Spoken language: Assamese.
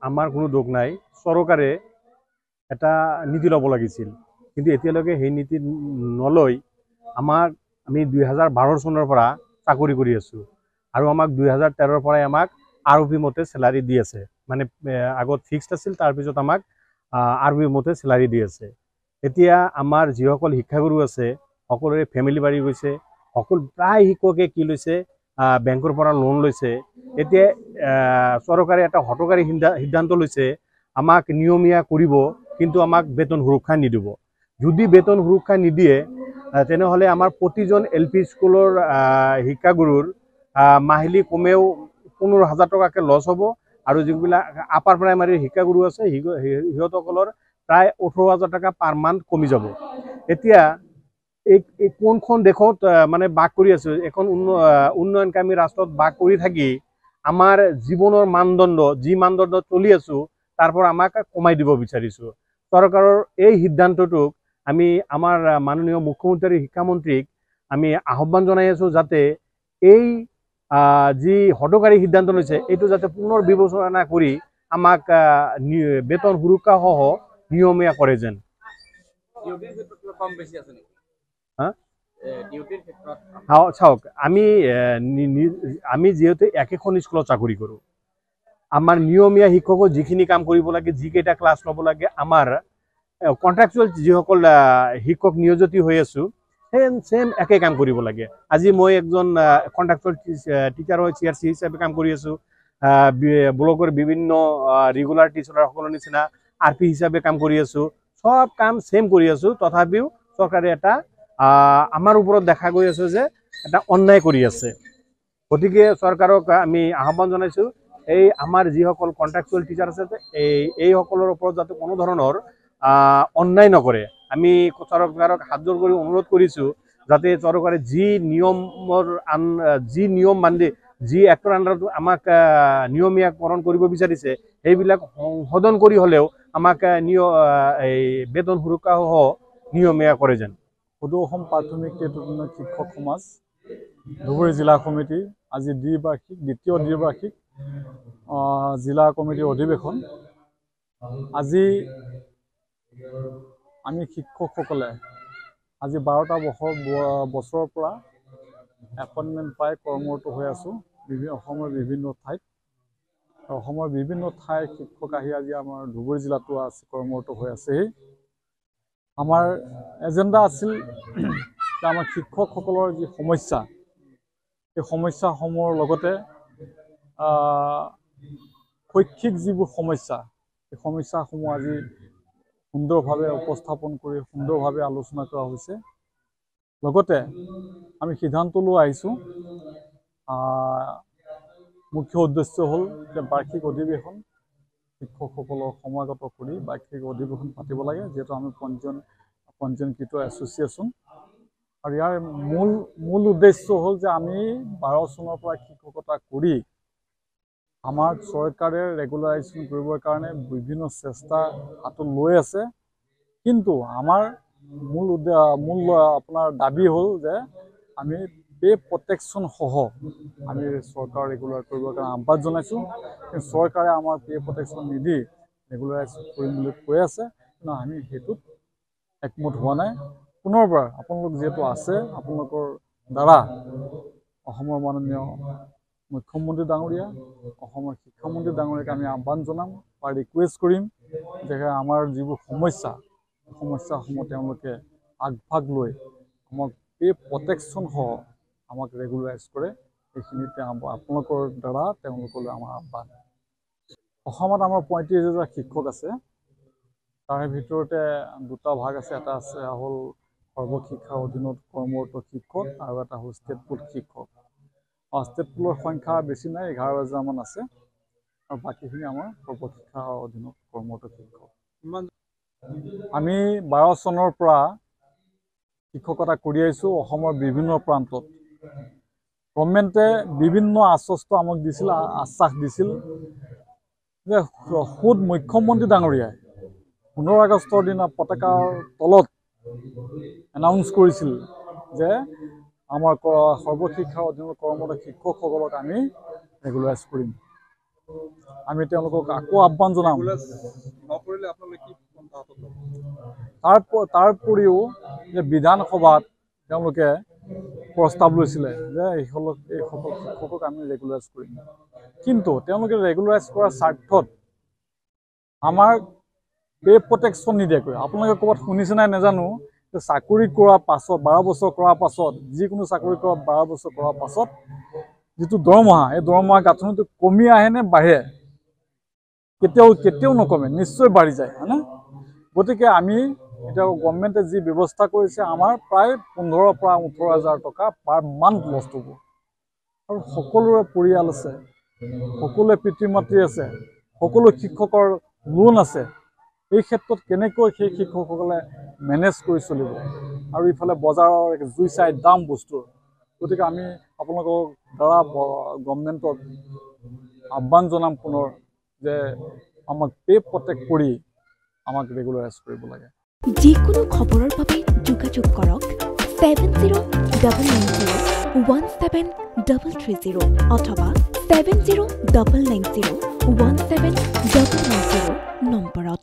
আমাৰ কোনো দোষ নাই। চৰকাৰে এটা নীতি ল'ব লাগিছিল, কিন্তু এতিয়ালৈকে সেই নীতি নলৈ আমি 2012 চনৰ পৰা চাকৰি কৰি আছোঁ আৰু আমাক 2013 পৰাই আমাক ROP মতে চেলাৰী দি আছে। মানে আগত ফিক্সড আছিল, তাৰপিছত আমাক ROP মতে চেলাৰী দি আছে। এতিয়া আমাৰ যিসকল শিক্ষাগুৰু আছে সকলোৰে ফেমিলি বাঢ়ি গৈছে। প্ৰায় শিক্ষকে কি লৈছে, বেংকৰ পৰা লোন লৈছে। এতিয়া চৰকাৰে এটা হঠকাৰী সিদ্ধান্ত লৈছে, আমাক নিয়মীয়া কৰিব, কিন্তু আমাক বেতন সুৰক্ষা নিদিব। যদি বেতন সুৰক্ষা নিদিয়ে তেনেহ'লে আমাৰ প্ৰতিজন LP স্কুলৰ শিক্ষাগুৰুৰ মাহিলী কমেও 15,000 টকাকৈ লছ হ'ব আৰু যিবিলাক আপাৰ প্ৰাইমাৰীৰ শিক্ষাগুৰু আছে সিহঁতসকলৰ প্ৰায় 18,000 টকা পাৰ মান্থ কমি যাব। এতিয়া এই কোনখন দেশত মানে বাস কৰি আছো, এখন উন্নয়নকামী ৰাষ্ট্ৰত বাস কৰি থাকি আমাৰ জীৱনৰ মানদণ্ড যি মানদণ্ড চলি আছো তাৰ পৰা আমাক কমাই দিব বিচাৰিছো। চৰকাৰৰ এই সিদ্ধান্তটোক আমি আমাৰ মাননীয় মুখ্যমন্ত্ৰী শিক্ষামন্ত্ৰীক আমি আহ্বান জনাই আছো, যাতে এই যি হঠকাৰী সিদ্ধান্ত লৈছে এইটো যাতে পুনৰ বিবেচনা কৰি আমাক বেতন সুৰক্ষা সহ নিয়মীয়া কৰে যেন। চাওক, আমি যিহেতু একেখন স্কুলত চাকৰি কৰোঁ, আমাৰ নিয়মীয়া শিক্ষকৰ যিখিনি কাম কৰিব লাগে, যিকেইটা ক্লাছ ল'ব লাগে, আমাৰ কণ্ট্ৰেকচুৱেল যিসকল শিক্ষক নিয়োজিত হৈ আছো সেম একে কাম কৰিব লাগে। আজি মই একজন কণ্ট্ৰেকচুৱেল টিচাৰ হয়, CRC হিচাপে কাম কৰি আছো। ব্লকৰ বিভিন্ন ৰেগুলাৰ টিচাৰসকলৰ নিচিনা RP হিচাপে কাম কৰি আছো। সব কাম সেম কৰি আছো, তথাপিও চৰকাৰে এটা আমাৰ ওপৰত দেখা গৈ আছে যে এটা অন্যায় কৰি আছে। গতিকে চৰকাৰক আমি আহ্বান জনাইছো, এই আমাৰ যিসকল কণ্ট্ৰেকচুৱেল টিচাৰ আছে এইসকলৰ ওপৰত যাতে কোনো ধৰণৰ অন্যায় নকৰে। আমি চৰকাৰক হাত জোৰ কৰি অনুৰোধ কৰিছো যাতে চৰকাৰে যি নিয়ম বান্ধি যি এক্টৰ আণ্ডাৰত আমাক নিয়মীয়াকৰণ কৰিব বিচাৰিছে সেইবিলাক সংশোধন কৰি হ'লেও আমাক এই বেতন সুৰক্ষা সহ নিয়মীয়া কৰে যেন। সদৌ অসম প্ৰাথমিক শিক্ষক সমাজ ধুবুৰী জিলা সমিতি আজি দ্বিতীয় দ্বিবাৰ্ষিক জিলা কমিটিৰ অধিৱেশন। আজি আমি শিক্ষকসকলে আজি 12টা বছৰৰ পৰা এপইণ্টমেণ্ট পাই কৰ্মৰত হৈ আছোঁ অসমৰ বিভিন্ন ঠাইত। অসমৰ বিভিন্ন ঠাইৰ শিক্ষক আহি আজি আমাৰ ধুবুৰী জিলাতো আছে কৰ্মৰত হৈ আছেহি। আমাৰ এজেণ্ডা আছিল যে আমাৰ শিক্ষকসকলৰ যি সমস্যা, এই সমস্যাসমূহৰ লগতে শৈক্ষিক যিবোৰ সমস্যা, এই সমস্যাসমূহ আজি সুন্দৰভাৱে উপস্থাপন কৰি সুন্দৰভাৱে আলোচনা কৰা হৈছে। লগতে আমি সিদ্ধান্ত লৈ আহিছোঁ, মুখ্য উদ্দেশ্য হ'ল যে বাৰ্ষিক অধিৱেশন শিক্ষকসকলক সমাগত কৰি বাৰ্ষিক অধিৱেশন পাতিব লাগে, যিহেতু আমি পঞ্জীয়নকৃত এছ'চিয়েশ্যন। আৰু ইয়াৰ মূল উদ্দেশ্য হ'ল যে আমি 12 চনৰ পৰা শিক্ষকতা কৰি আমাৰ চৰকাৰে ৰেগুলাৰাইজেশ্যন কৰিবৰ কাৰণে বিভিন্ন চেষ্টা হাতত লৈ আছে, কিন্তু আমাৰ মূল আপোনাৰ দাবী হ'ল যে আমি পে প্ৰটেকশ্যন সহ আমি চৰকাৰ ৰেগুলাৰ কৰিবৰ কাৰণে আহ্বান জনাইছোঁ। কিন্তু চৰকাৰে আমাৰ পে প্ৰটেকশ্যন নিদি ৰেগুলাৰাইজ কৰিম বুলি কৈ আছে, কিন্তু আমি সেইটোত একমত হোৱা নাই। পুনৰবাৰ আপোনালোক যিহেতু আছে, আপোনালোকৰ দ্বাৰা অসমৰ মাননীয় মুখ্যমন্ত্ৰী ডাঙৰীয়া, অসমৰ শিক্ষামন্ত্ৰী ডাঙৰীয়াক আমি আহ্বান জনাম বা ৰিকুৱেষ্ট কৰিম যে আমাৰ যিবোৰ সমস্যাসমূহ তেওঁলোকে আগভাগ লৈ আমাক পে প্ৰটেকশ্যন সহ আমাক ৰেগুলাৰাইজ কৰে। এইখিনিতে আপোনালোকৰ দ্বাৰা তেওঁলোকলৈ আমাৰ আহ্বান। অসমত আমাৰ 35,000 শিক্ষক আছে। তাৰে ভিতৰতে দুটা ভাগ আছে, এটা হ'ল সৰ্বশিক্ষাৰ অধীনত কৰ্মৰত শিক্ষক আৰু এটা হ'ল ষ্টেট পুল শিক্ষক। ষ্টেট পুলৰ সংখ্যা বেছি নাই, 11,000 মান আছে, আৰু বাকীখিনি আমাৰ সৰ্বশিক্ষাৰ অধীনত কৰ্মৰত শিক্ষক। আমি 12 চনৰ পৰা শিক্ষকতা কৰি আহিছোঁ অসমৰ বিভিন্ন প্ৰান্তত। গভৰ্ণমেণ্টে বিভিন্ন আশ্বাস দিছিল যে খোদ মুখ্যমন্ত্ৰী ডাঙৰীয়াই 15 আগষ্টৰ দিনা পতাকাৰ তলত এনাউন্স কৰিছিল যে আমাৰ সৰ্বশিক্ষাৰ অধীনত কৰ্মৰত শিক্ষকসকলক আমি ৰেগুলাৰাইজ কৰিম। আমি তেওঁলোকক আকৌ আহ্বান জনাম। নকৰিলে আপোনালোকে কি পন্থা হাতত ল'ব? তাৰ উপৰিও যে বিধানসভাত তেওঁলোকে প্ৰস্তাৱ লৈছিলে যে এইসকল শিক্ষকক আমি ৰেগুলাৰাইজ কৰিম, কিন্তু তেওঁলোকে ৰেগুলাৰাইজ কৰাৰ স্বাৰ্থত আমাৰ পে প্ৰটেকশ্যন নিদিয়াকৈ, আপোনালোকে ক'ৰবাত শুনিছে নাই নাজানো, যে চাকৰি কৰাৰ পাছত 12 বছৰ কৰাৰ পাছত, যিকোনো চাকৰি কৰা 12 বছৰ কৰাৰ পাছত যিটো দৰমহা, এই দৰমহা গাঁথনিটো কমি আহে নে বাঢ়ে? কেতিয়াও নকমে, নিশ্চয় বাঢ়ি যায়, হয়নে? গতিকে আমি এতিয়া গভৰ্ণমেণ্টে যি ব্যৱস্থা কৰিছে, আমাৰ প্ৰায় 15,000 পৰা 18,000 টকা পাৰ মান্থ লছ হ'ব। আৰু সকলোৰে পৰিয়াল আছে, সকলোৰে পিতৃ মাতৃ আছে, সকলো শিক্ষকৰ লোন আছে। এই ক্ষেত্ৰত কেনেকৈ সেই শিক্ষকসকলে মেনেজ কৰি চলিব? আৰু ইফালে বজাৰৰ জুই চাই দাম বস্তুৰ। গতিকে আমি আপোনালোকৰ দ্বাৰা গভৰ্ণমেণ্টক আহ্বান জনাম পুনৰ যে আমাক পে প্ৰটেক্ট কৰি আমাক ৰেগুলাৰাইজ কৰিব লাগে। যিকোনো খবৰৰ বাবে যোগাযোগ কৰক 7099017330 অথবা 7099017990 নম্বৰত।